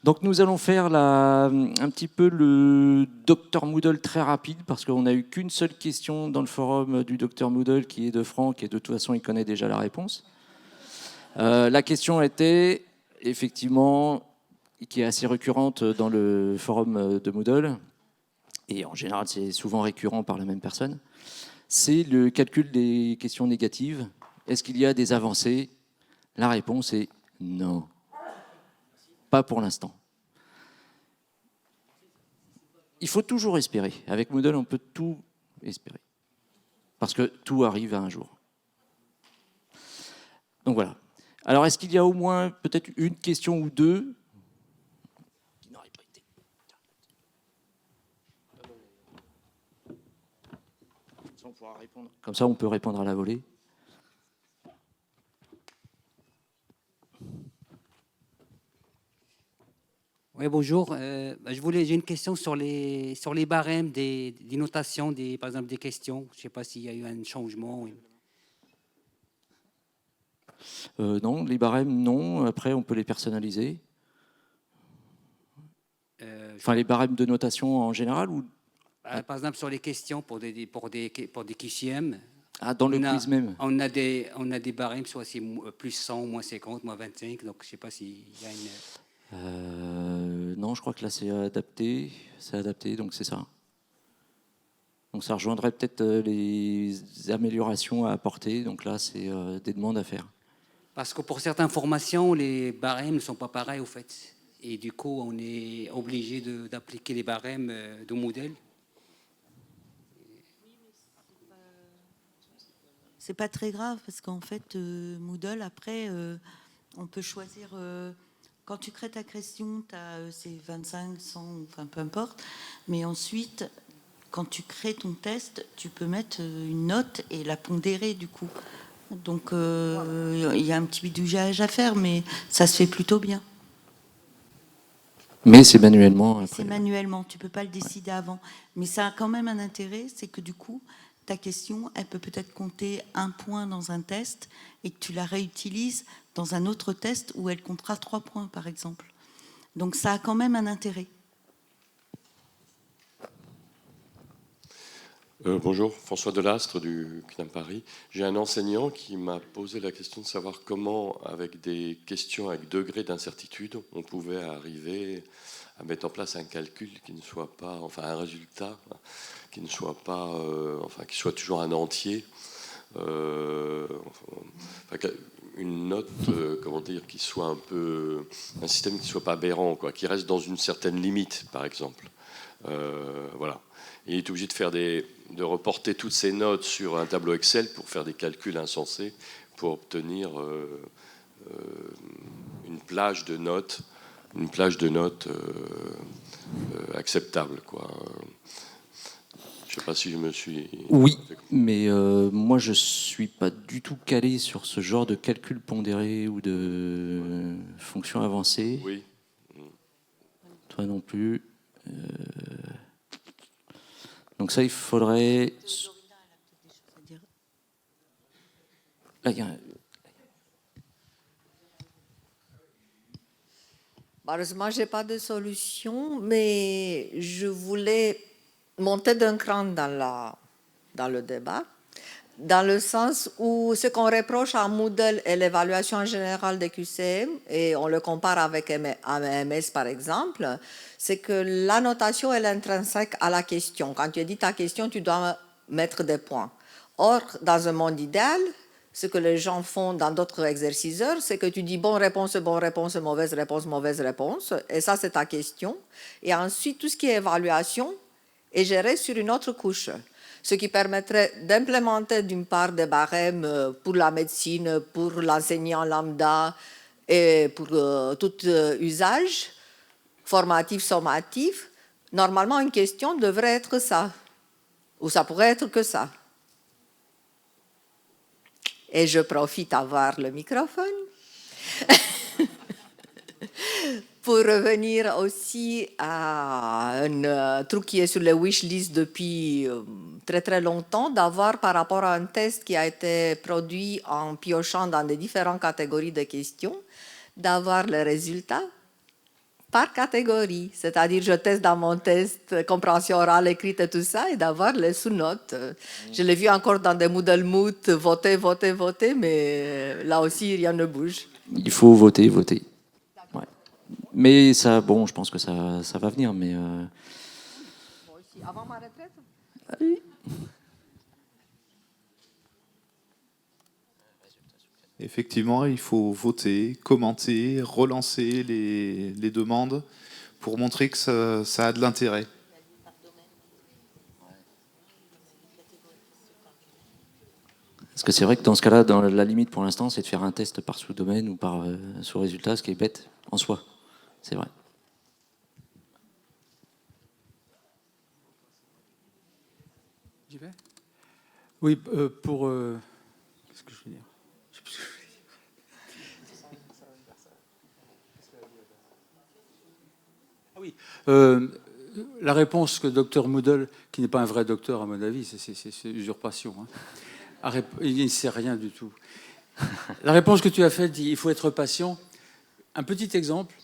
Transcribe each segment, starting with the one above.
Donc nous allons faire un petit peu le Dr Moodle très rapide parce qu'on n'a eu qu'une seule question dans le forum du Dr Moodle qui est de Franck et de toute façon il connaît déjà la réponse. La question était effectivement qui est assez récurrente dans le forum de Moodle et en général c'est souvent récurrent par la même personne. C'est le calcul des questions négatives. Est-ce qu'il y a des avancées? La réponse est non. Pas pour l'instant. Il faut toujours espérer. Avec Moodle, on peut tout espérer. Parce que tout arrive à un jour. Donc voilà. Alors, est-ce qu'il y a au moins peut-être une question ou deux qui n'aurait pas été? Comme ça, on peut répondre à la volée. Oui, bonjour. J'ai une question sur les barèmes des notations, par exemple des questions. Je ne sais pas s'il y a eu un changement. Non, les barèmes, non. Après, on peut les personnaliser. Enfin, les barèmes de notation en général ou... Par exemple, sur les questions pour des QCM. Ah, dans le quiz même. On a des barèmes, soit c'est plus 100, moins 50, moins 25. Donc, je ne sais pas s'il y a une... non, je crois que là, c'est adapté. C'est adapté, donc c'est ça. Donc ça rejoindrait peut-être les améliorations à apporter. Donc là, c'est des demandes à faire. Parce que pour certaines formations, les barèmes ne sont pas pareils, au fait. Et du coup, on est obligé d'appliquer les barèmes de modèle. C'est pas très grave, parce qu'en fait, Moodle, après, on peut choisir... quand tu crées ta question, c'est 25, 100, enfin peu importe. Mais ensuite, quand tu crées ton test, tu peux mettre une note et la pondérer, du coup. Donc, il y a un petit bidouillage à faire, mais ça se fait plutôt bien. Mais c'est manuellement. C'est manuellement, tu ne peux pas le décider avant. Mais ça a quand même un intérêt, c'est que du coup, ta question, elle peut peut-être compter un point dans un test et que tu la réutilises dans un autre test où elle comptera 3 points, par exemple. Donc ça a quand même un intérêt. Bonjour, François Delastre du CNAM Paris. J'ai un enseignant qui m'a posé la question de savoir comment, avec des questions avec degré d'incertitude, on pouvait arriver à mettre en place un calcul qui ne soit pas, enfin un résultat qui ne soit pas, enfin qui soit toujours un entier, une note, comment dire, qui soit un peu, un système qui ne soit pas aberrant, quoi, qui reste dans une certaine limite, par exemple. Voilà. Et il est obligé de reporter toutes ces notes sur un tableau Excel pour faire des calculs insensés, pour obtenir une plage de notes acceptable, quoi. Je ne sais pas si je me suis... Oui, mais moi je suis pas du tout calé sur ce genre de calcul pondéré ou de fonction avancée. Oui. Toi non plus. Donc ça, il faudrait... Là, il y a... Malheureusement, je n'ai pas de solution, mais je voulais monter d'un cran dans le débat, dans le sens où ce qu'on reproche à Moodle est l'évaluation générale des QCM, et on le compare avec AMS par exemple, c'est que la notation est intrinsèque à la question. Quand tu édites ta question, tu dois mettre des points. Or, dans un monde idéal, ce que les gens font dans d'autres exerciceurs, c'est que tu dis bonne réponse, mauvaise réponse, et ça c'est ta question. Et ensuite, tout ce qui est évaluation est géré sur une autre couche, ce qui permettrait d'implémenter d'une part des barèmes pour la médecine, pour l'enseignant lambda et pour tout usage, formatif, sommatif. Normalement, une question devrait être ça, ou ça pourrait être que ça. Et je profite d'avoir le microphone pour revenir aussi à un truc qui est sur le wishlist depuis très très longtemps, d'avoir par rapport à un test qui a été produit en piochant dans des différentes catégories de questions, d'avoir les résultats par catégorie. C'est-à-dire, je teste dans mon test compréhension orale, écrite et tout ça, et d'avoir les sous-notes. Je l'ai vu encore dans des Moodle Moot, voter, voter, voter, mais là aussi, rien ne bouge. Il faut voter, voter. Ouais. Mais ça, bon, je pense que ça va venir, mais... Avant ma retraite? Oui. Effectivement, il faut voter, commenter, relancer les demandes pour montrer que ça a de l'intérêt. Parce que c'est vrai que dans ce cas-là, dans la limite pour l'instant, c'est de faire un test par sous-domaine ou par sous-résultat, ce qui est bête en soi. C'est vrai. J'y vais ? Oui, pour... qu'est-ce que je veux dire ? Je sais plus ce que je voulais dire. Ah oui, la réponse que Dr Moodle, qui n'est pas un vrai docteur à mon avis, c'est usurpation. Hein. Il ne sait rien du tout. La réponse que tu as faite dit il faut être patient. Un petit exemple,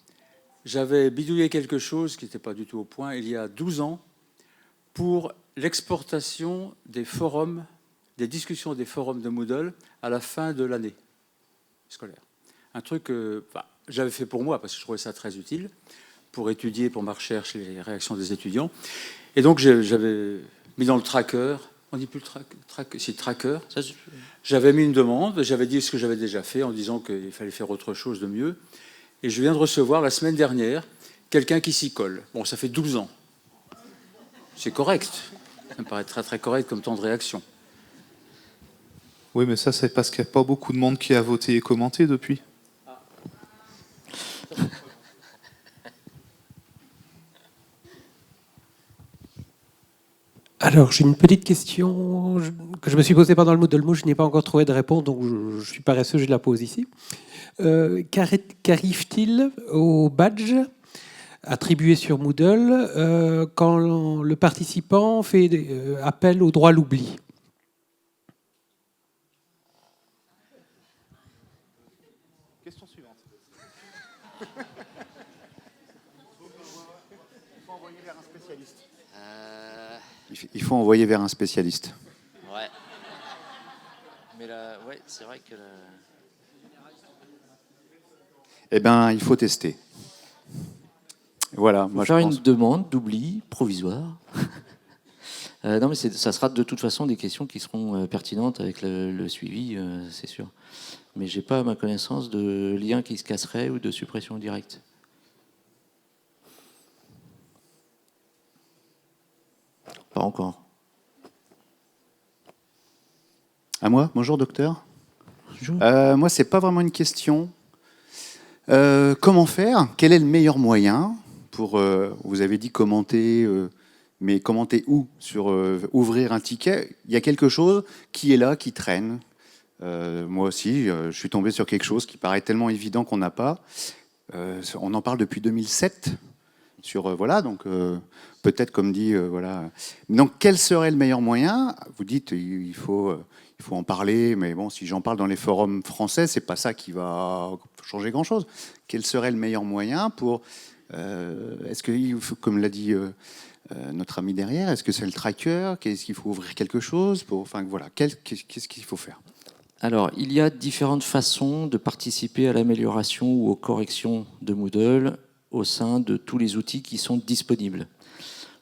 j'avais bidouillé quelque chose qui n'était pas du tout au point il y a 12 ans pour l'exportation des forums, des discussions des forums de Moodle à la fin de l'année scolaire. Un truc que j'avais fait pour moi parce que je trouvais ça très utile pour étudier pour ma recherche les réactions des étudiants. Et donc j'avais mis dans le tracker, on dit plus le tracker. J'avais mis une demande, j'avais dit ce que j'avais déjà fait en disant qu'il fallait faire autre chose de mieux. Et je viens de recevoir la semaine dernière quelqu'un qui s'y colle. Bon, ça fait 12 ans. C'est correct. Ça me paraît très très correct comme temps de réaction. Oui, mais ça, c'est parce qu'il n'y a pas beaucoup de monde qui a voté et commenté depuis. Alors, j'ai une petite question que je me suis posée pendant le Moodle Moot. Je n'ai pas encore trouvé de réponse, donc je suis paresseux, je la pose ici. Qu'arrive-t-il au badge attribué sur Moodle quand le participant fait appel au droit à l'oubli ? Question suivante. Il faut envoyer vers un spécialiste. Ouais. Mais là, ouais, c'est vrai que... Eh bien, il faut tester. Voilà. Moi, faire une demande d'oubli provisoire. Non, mais ça sera de toute façon des questions qui seront pertinentes avec le suivi, c'est sûr. Mais j'ai pas à ma connaissance de lien qui se casserait ou de suppression directe. Pas encore. À moi ? Bonjour, docteur. Bonjour. Moi, c'est pas vraiment une question. Comment faire ? Quel est le meilleur moyen pour, vous avez dit commenter, mais commenter où ? Sur ouvrir un ticket. Il y a quelque chose qui est là, qui traîne. Moi aussi, je suis tombé sur quelque chose qui paraît tellement évident qu'on n'a pas. On en parle depuis 2007. Sur, voilà, donc peut-être comme dit, voilà. Donc quel serait le meilleur moyen ? Vous dites il faut en parler, mais bon, si j'en parle dans les forums français, c'est pas ça qui va changer grand-chose. Quel serait le meilleur moyen pour est-ce que, comme l'a dit notre ami derrière, est-ce que c'est le tracker ? Est-ce qu'il faut ouvrir quelque chose pour, enfin voilà, qu'est-ce qu'il faut faire ? Alors, il y a différentes façons de participer à l'amélioration ou aux corrections de Moodle au sein de tous les outils qui sont disponibles.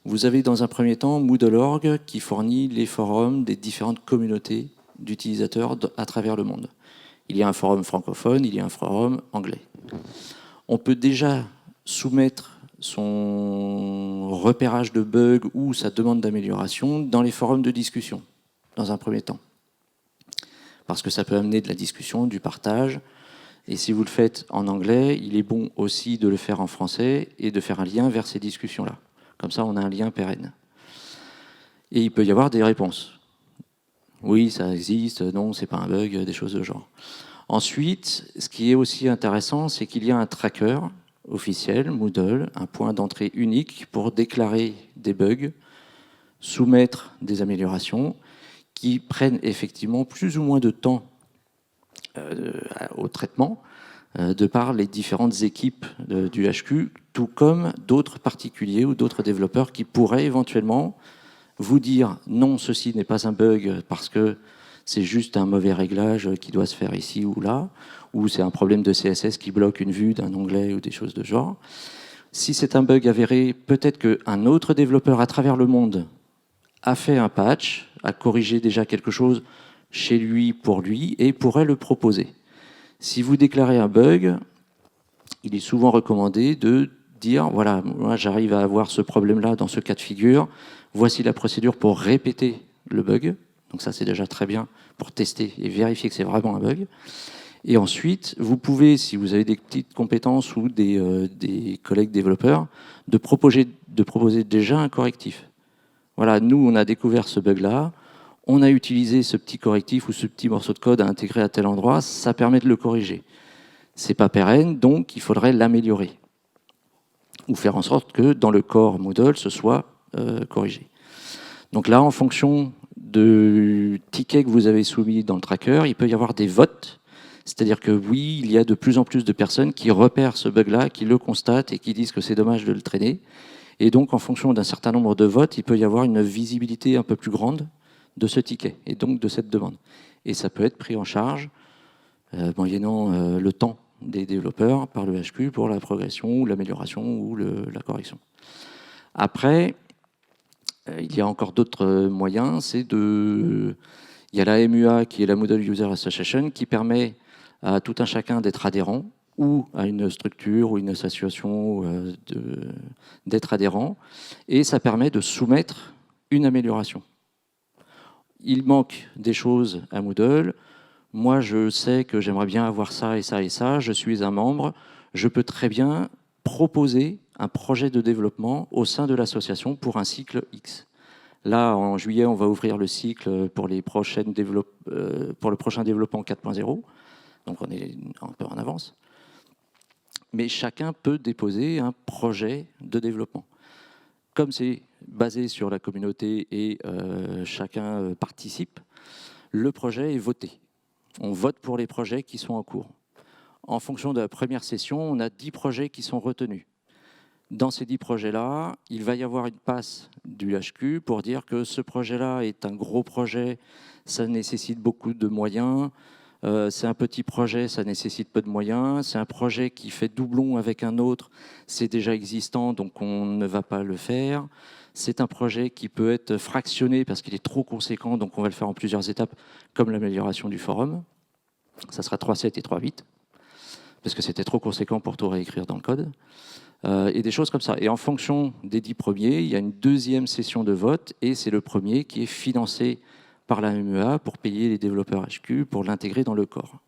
Vous avez dans un premier temps Moodle.org qui fournit les forums des différentes communautés d'utilisateurs à travers le monde. Il y a un forum francophone, il y a un forum anglais. On peut déjà soumettre son repérage de bugs ou sa demande d'amélioration dans les forums de discussion, dans un premier temps. Parce que ça peut amener de la discussion, du partage. Et si vous le faites en anglais, il est bon aussi de le faire en français et de faire un lien vers ces discussions-là. Comme ça, on a un lien pérenne. Et il peut y avoir des réponses. Oui, ça existe, non, c'est pas un bug, des choses de genre. Ensuite, ce qui est aussi intéressant, c'est qu'il y a un tracker officiel, Moodle, un point d'entrée unique pour déclarer des bugs, soumettre des améliorations qui prennent effectivement plus ou moins de temps au traitement de par les différentes équipes du HQ tout comme d'autres particuliers ou d'autres développeurs qui pourraient éventuellement vous dire non, ceci n'est pas un bug parce que c'est juste un mauvais réglage qui doit se faire ici ou là, ou c'est un problème de CSS qui bloque une vue d'un onglet ou des choses de genre. Si c'est un bug avéré, peut-être qu'un autre développeur à travers le monde a fait un patch, a corrigé déjà quelque chose chez lui pour lui et pourrait le proposer. Si vous déclarez un bug, il est souvent recommandé de dire, voilà, moi j'arrive à avoir ce problème-là dans ce cas de figure, voici la procédure pour répéter le bug. Donc ça, c'est déjà très bien pour tester et vérifier que c'est vraiment un bug. Et ensuite, vous pouvez, si vous avez des petites compétences ou des collègues développeurs, de proposer déjà un correctif. Voilà, nous, on a découvert ce bug-là, on a utilisé ce petit correctif ou ce petit morceau de code à intégrer à tel endroit, ça permet de le corriger. C'est pas pérenne, donc il faudrait l'améliorer. Ou faire en sorte que dans le core Moodle, ce soit corrigé. Donc là, en fonction du ticket que vous avez soumis dans le tracker, il peut y avoir des votes. C'est-à-dire que oui, il y a de plus en plus de personnes qui repèrent ce bug-là, qui le constatent et qui disent que c'est dommage de le traîner. Et donc, en fonction d'un certain nombre de votes, il peut y avoir une visibilité un peu plus grande de ce ticket et donc de cette demande. Et ça peut être pris en charge, moyennant le temps des développeurs par le HQ pour la progression ou l'amélioration ou la correction. Après, il y a encore d'autres moyens. Il y a la MUA qui est la Moodle User Association qui permet à tout un chacun d'être adhérent ou à une structure ou une association d'être adhérent. Et ça permet de soumettre une amélioration. Il manque des choses à Moodle. Moi, je sais que j'aimerais bien avoir ça et ça et ça. Je suis un membre. Je peux très bien proposer un projet de développement au sein de l'association pour un cycle X. Là, en juillet, on va ouvrir le cycle pour le prochain développement 4.0. Donc, on est un peu en avance. Mais chacun peut déposer un projet de développement. Comme c'est basé sur la communauté et chacun participe, le projet est voté. On vote pour les projets qui sont en cours. En fonction de la première session, on a 10 projets qui sont retenus. Dans ces 10 projets-là, il va y avoir une passe du HQ pour dire que ce projet-là est un gros projet, ça nécessite beaucoup de moyens. C'est un petit projet, ça nécessite peu de moyens. C'est un projet qui fait doublon avec un autre, c'est déjà existant, donc on ne va pas le faire. C'est un projet qui peut être fractionné parce qu'il est trop conséquent, donc on va le faire en plusieurs étapes, comme l'amélioration du forum. Ça sera 3.7 et 3.8, parce que c'était trop conséquent pour tout réécrire dans le code. Et des choses comme ça. Et en fonction des 10 premiers, il y a une deuxième session de vote, et c'est le premier qui est financé par la MEA pour payer les développeurs HQ, pour l'intégrer dans le core.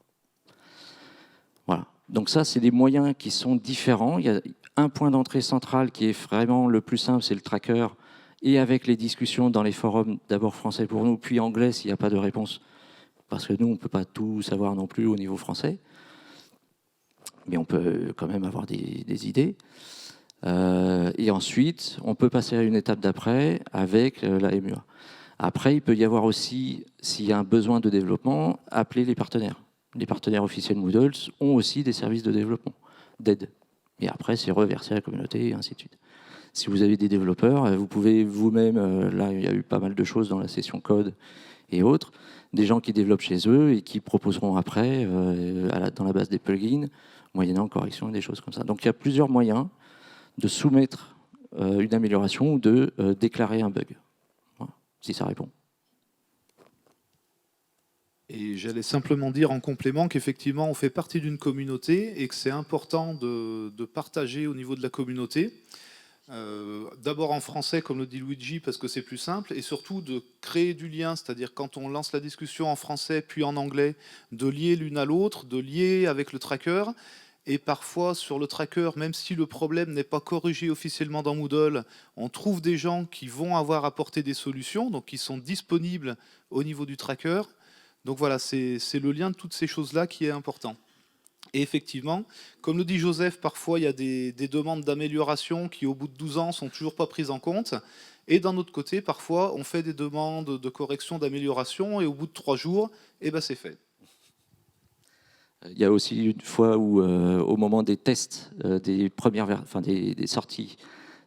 Voilà. Donc ça, c'est des moyens qui sont différents. Il y a un point d'entrée central qui est vraiment le plus simple, c'est le tracker, et avec les discussions dans les forums, d'abord français pour nous, puis anglais s'il n'y a pas de réponse, parce que nous, on ne peut pas tout savoir non plus au niveau français. Mais on peut quand même avoir des idées. Et ensuite, on peut passer à une étape d'après avec la MUA. Après, il peut y avoir aussi, s'il y a un besoin de développement, appeler les partenaires. Les partenaires officiels Moodle ont aussi des services de développement, d'aide. Et après, c'est reversé à la communauté et ainsi de suite. Si vous avez des développeurs, vous pouvez vous-même, là, il y a eu pas mal de choses dans la session code et autres, des gens qui développent chez eux et qui proposeront après, dans la base des plugins, moyennant correction et des choses comme ça. Donc il y a plusieurs moyens de soumettre une amélioration ou de déclarer un bug. Voilà, si ça répond. Et j'allais simplement dire en complément qu'effectivement on fait partie d'une communauté et que c'est important de partager au niveau de la communauté. D'abord en français, comme le dit Luigi, parce que c'est plus simple, et surtout de créer du lien, c'est-à-dire quand on lance la discussion en français puis en anglais, de lier l'une à l'autre, de lier avec le tracker. Et parfois, sur le tracker, même si le problème n'est pas corrigé officiellement dans Moodle, on trouve des gens qui vont avoir apporté des solutions, donc qui sont disponibles au niveau du tracker. Donc voilà, c'est le lien de toutes ces choses-là qui est important. Et effectivement, comme le dit Joseph, parfois il y a des demandes d'amélioration qui, au bout de 12 ans, sont toujours pas prises en compte. Et d'un autre côté, parfois, on fait des demandes de correction, d'amélioration, et au bout de 3 jours, eh ben, c'est fait. Il y a aussi une fois où, au moment des tests, des sorties,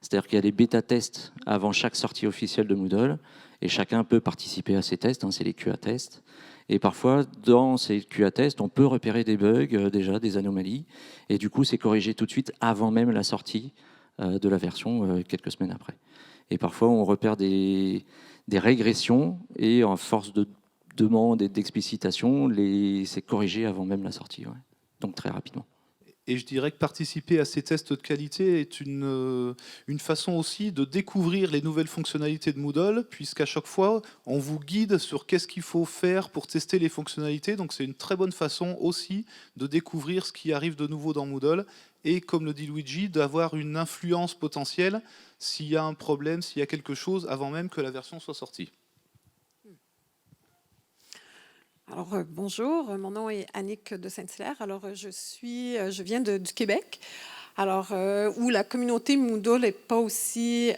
c'est-à-dire qu'il y a des bêta-tests avant chaque sortie officielle de Moodle, et chacun peut participer à ces tests, c'est les QA-tests. Et parfois, dans ces QA-tests, on peut repérer des bugs, déjà des anomalies, et du coup, c'est corrigé tout de suite avant même la sortie de la version, quelques semaines après. Et parfois, on repère des régressions, et en force de demande et d'explicitation, c'est corrigé avant même la sortie, ouais. Donc très rapidement. Et je dirais que participer à ces tests de qualité est une façon aussi de découvrir les nouvelles fonctionnalités de Moodle, puisqu'à chaque fois, on vous guide sur qu'est-ce qu'il faut faire pour tester les fonctionnalités. Donc c'est une très bonne façon aussi de découvrir ce qui arrive de nouveau dans Moodle et, comme le dit Luigi, d'avoir une influence potentielle s'il y a un problème, s'il y a quelque chose, avant même que la version soit sortie. Alors, bonjour, mon nom est Annick de Saint-Hilaire. Alors, je viens du Québec, alors, où la communauté Moodle n'est pas aussi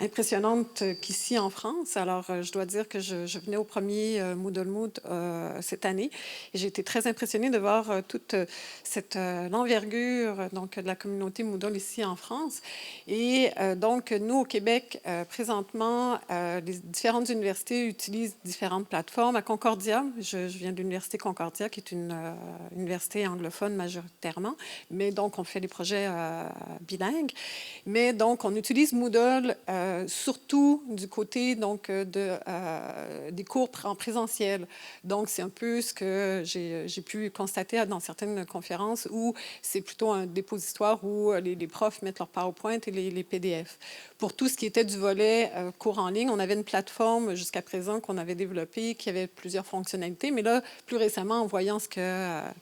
impressionnante qu'ici en France. Alors, je dois dire que je venais au premier Moodle Mood cette année et j'ai été très impressionnée de voir toute cette l'envergure donc, de la communauté Moodle ici en France. Et donc, nous, au Québec, présentement, les différentes universités utilisent différentes plateformes. À Concordia, je viens de l'Université Concordia, qui est une université anglophone majoritairement, mais donc on fait des projets bilingues. Mais donc, on utilise Moodle surtout du côté donc, des cours en présentiel. Donc, c'est un peu ce que j'ai pu constater dans certaines conférences où c'est plutôt un dépositoire où les profs mettent leur PowerPoint et les PDF. Pour tout ce qui était du volet cours en ligne, on avait une plateforme jusqu'à présent qu'on avait développée qui avait plusieurs fonctionnalités. Mais là, plus récemment, en voyant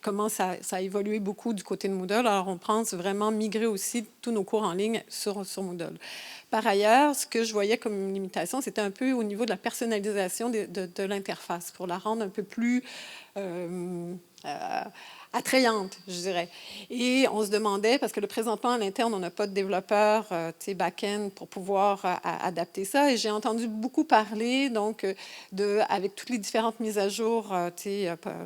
comment ça a évolué beaucoup du côté de Moodle, alors on pense vraiment migrer aussi tous nos cours en ligne sur Moodle. Par ailleurs, ce que je voyais comme une limitation, c'était un peu au niveau de la personnalisation de l'interface pour la rendre un peu plus attrayante, je dirais. Et on se demandait, parce que présentement, à l'interne, on n'a pas de développeur back-end pour pouvoir adapter ça. Et j'ai entendu beaucoup parler, donc, avec toutes les différentes mises à jour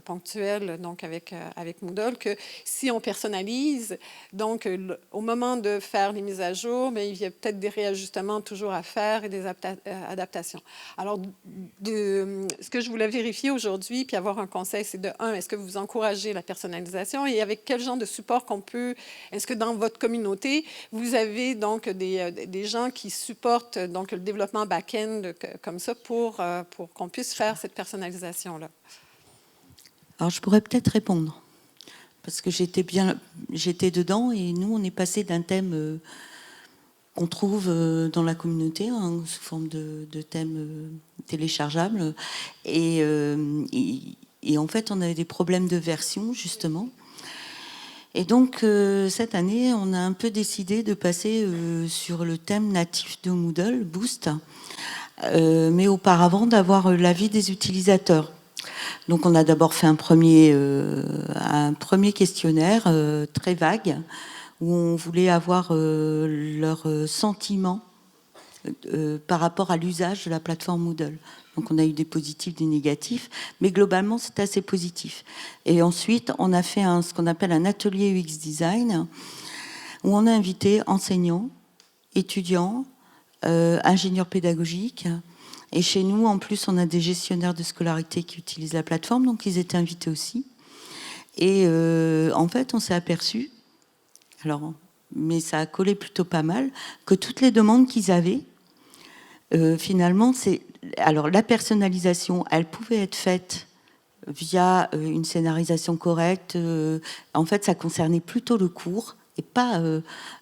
ponctuelles donc avec Moodle, que si on personnalise, donc, au moment de faire les mises à jour, mais il y a peut-être des réajustements toujours à faire et des adaptations. Alors, ce que je voulais vérifier aujourd'hui, puis avoir un conseil, c'est de est-ce que vous encouragez la personnalisation et avec quel genre de support qu'on peut... Est-ce que dans votre communauté, vous avez donc des gens qui supportent donc, le développement back-end comme ça pour qu'on puisse faire cette personnalisation-là? Alors, je pourrais peut-être répondre, parce que j'étais dedans et nous, on est passé d'un thème qu'on trouve dans la communauté, sous forme de thème téléchargeable. Et en fait, on avait des problèmes de version, justement. Et donc, cette année, on a un peu décidé de passer sur le thème natif de Moodle, Boost, mais auparavant d'avoir l'avis des utilisateurs. Donc, on a d'abord fait un premier questionnaire très vague, où on voulait avoir leurs sentiments par rapport à l'usage de la plateforme Moodle. Donc on a eu des positifs, des négatifs, mais globalement c'est assez positif. Et ensuite on a fait ce qu'on appelle un atelier UX Design, où on a invité enseignants, étudiants, ingénieurs pédagogiques. Et chez nous, en plus, on a des gestionnaires de scolarité qui utilisent la plateforme, donc ils étaient invités aussi. Et en fait, on s'est aperçu, mais ça a collé plutôt pas mal, que toutes les demandes qu'ils avaient, finalement, la personnalisation, elle pouvait être faite via une scénarisation correcte. En fait, ça concernait plutôt le cours et pas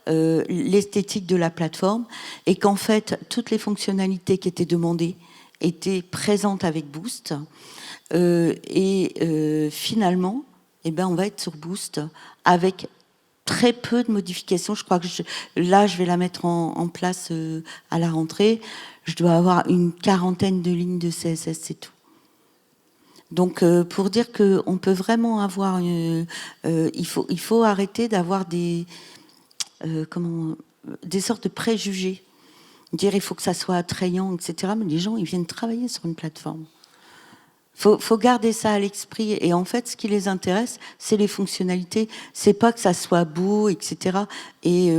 l'esthétique de la plateforme. Et qu'en fait, toutes les fonctionnalités qui étaient demandées étaient présentes avec Boost. Finalement, on va être sur Boost avec très peu de modifications. Je crois que je vais la mettre en place à la rentrée. Je dois avoir une 40aine de lignes de CSS, c'est tout. Donc, pour dire qu'on peut vraiment avoir... il faut arrêter d'avoir des sortes de préjugés. Dire il faut que ça soit attrayant, etc. Mais les gens, ils viennent travailler sur une plateforme. faut garder ça à l'esprit. Et en fait, ce qui les intéresse, c'est les fonctionnalités. C'est pas que ça soit beau, etc. Et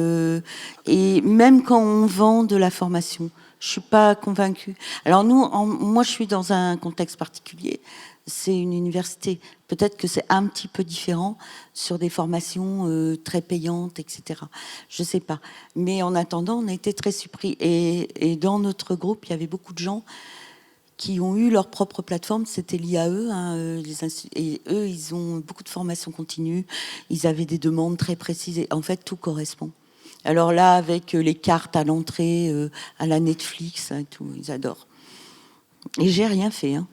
même quand on vend de la formation, je suis pas convaincue. Alors moi, je suis dans un contexte particulier. C'est une université. Peut-être que c'est un petit peu différent sur des formations très payantes, etc. Je sais pas. Mais en attendant, on a été très surpris. Et dans notre groupe, il y avait beaucoup de gens qui ont eu leur propre plateforme. C'était l'IAE. Et eux, ils ont beaucoup de formations continues. Ils avaient des demandes très précises. Et en fait, tout correspond. Alors là, avec les cartes à l'entrée, à la Netflix, et tout, ils adorent. Et j'ai rien fait, hein.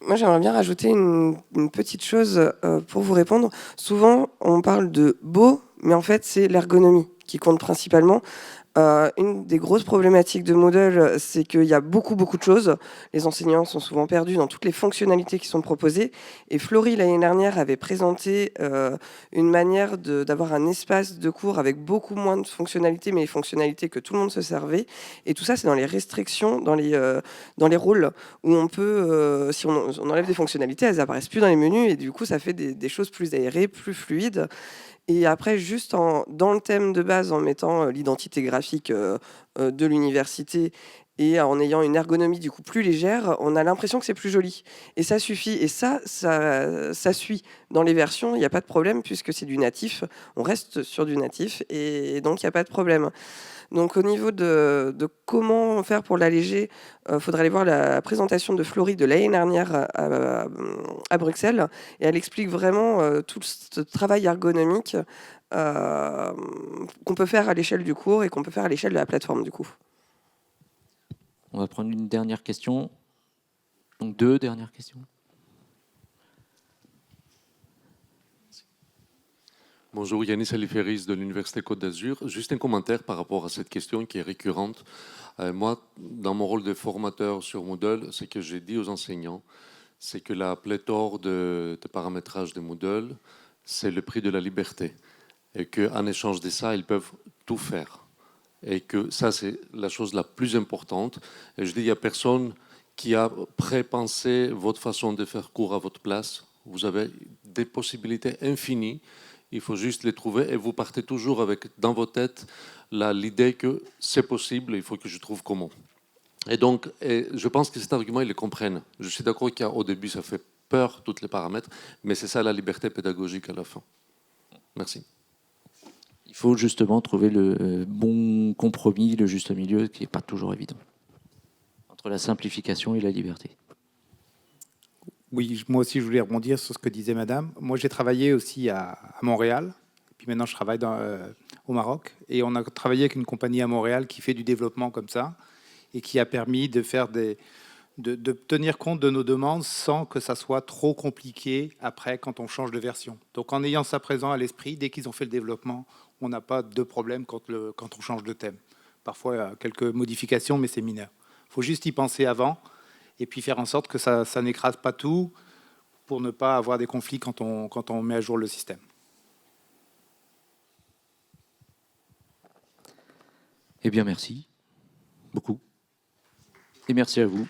Moi, j'aimerais bien rajouter une petite chose pour vous répondre. Souvent, on parle de beau, mais en fait, c'est l'ergonomie qui compte principalement. Une des grosses problématiques de Moodle, c'est qu'il y a beaucoup de choses. Les enseignants sont souvent perdus dans toutes les fonctionnalités qui sont proposées. Et Florie, l'année dernière, avait présenté une manière d'avoir un espace de cours avec beaucoup moins de fonctionnalités, mais les fonctionnalités que tout le monde se servait. Et tout ça, c'est dans les restrictions, dans les rôles, où on peut, si on enlève des fonctionnalités, elles apparaissent plus dans les menus, et du coup, ça fait des choses plus aérées, plus fluides. Et après, juste dans le thème de base, en mettant l'identité graphique de l'université et en ayant une ergonomie du coup plus légère, on a l'impression que c'est plus joli. Et ça suffit. Et ça suit dans les versions. Il n'y a pas de problème puisque c'est du natif. On reste sur du natif et donc il n'y a pas de problème. Donc au niveau de comment faire pour l'alléger, il faudrait aller voir la présentation de Florie de l'année dernière à Bruxelles. Et elle explique vraiment tout ce travail ergonomique qu'on peut faire à l'échelle du cours et qu'on peut faire à l'échelle de la plateforme du coup. On va prendre une dernière question. Donc 2 dernières questions. Bonjour, Yanis Aliferis de l'Université Côte d'Azur. Juste un commentaire par rapport à cette question qui est récurrente. Moi, dans mon rôle de formateur sur Moodle, ce que j'ai dit aux enseignants, c'est que la pléthore de paramétrage de Moodle, c'est le prix de la liberté. Et qu'en échange de ça, ils peuvent tout faire. Et que ça, c'est la chose la plus importante. Et je dis, il n'y a personne qui a prépensé votre façon de faire cours à votre place. Vous avez des possibilités infinies. Il faut juste les trouver et vous partez toujours avec dans votre tête l'idée que c'est possible, il faut que je trouve comment. Et donc, je pense que cet argument, ils le comprennent. Je suis d'accord qu'au début, ça fait peur, tous les paramètres, mais c'est ça la liberté pédagogique à la fin. Merci. Il faut justement trouver le bon compromis, le juste milieu, qui n'est pas toujours évident, entre la simplification et la liberté. Oui, moi aussi, je voulais rebondir sur ce que disait Madame. Moi, j'ai travaillé aussi à Montréal, puis maintenant, je travaille au Maroc, et on a travaillé avec une compagnie à Montréal qui fait du développement comme ça, et qui a permis de faire de tenir compte de nos demandes sans que ça soit trop compliqué après quand on change de version. Donc, en ayant ça présent à l'esprit, dès qu'ils ont fait le développement, on n'a pas de problème quand on change de thème. Parfois, il y a quelques modifications, mais c'est mineur. Il faut juste y penser avant, et puis faire en sorte que ça n'écrase pas tout pour ne pas avoir des conflits quand on met à jour le système. Eh bien, merci beaucoup. Et merci à vous.